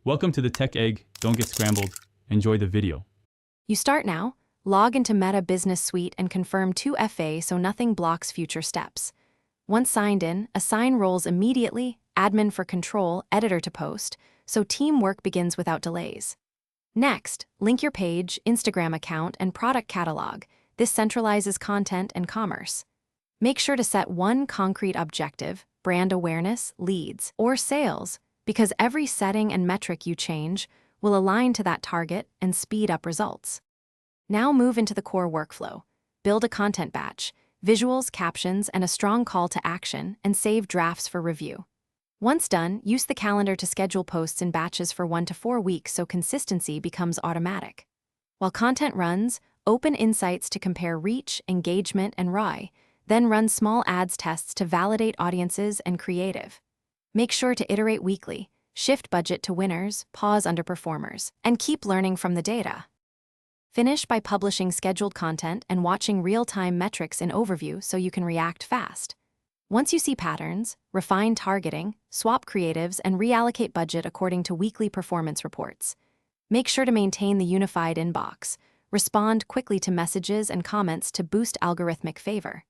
Welcome to the Tech Egg. Don't get scrambled. Enjoy the video. You start now, log into Meta Business Suite and confirm 2FA so nothing blocks future steps. Once signed in, assign roles immediately, admin for control, editor to post, so teamwork begins without delays. Next, link your page, Instagram account, and product catalog. This centralizes content and commerce. Make sure to set one concrete objective, brand awareness, leads, or sales, because every setting and metric you change will align to that target and speed up results. Now move into the core workflow. Build a content batch, visuals, captions, and a strong call to action, and save drafts for review. Once done, use the calendar to schedule posts in batches for 1 to 4 weeks so consistency becomes automatic. While content runs, open insights to compare reach, engagement, and ROI, then run small ads tests to validate audiences and creative. Make sure to iterate weekly, shift budget to winners, pause underperformers, and keep learning from the data. Finish by publishing scheduled content and watching real-time metrics in overview so you can react fast. Once you see patterns, refine targeting, swap creatives, and reallocate budget according to weekly performance reports. Make sure to maintain the unified inbox. Respond quickly to messages and comments to boost algorithmic favor.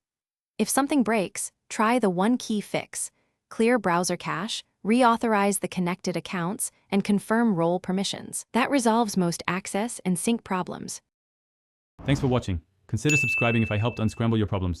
If something breaks, try the one key fix. Clear browser cache, reauthorize the connected accounts, and confirm role permissions. That resolves most access and sync problems. Thanks for watching. Consider subscribing if I helped unscramble your problems.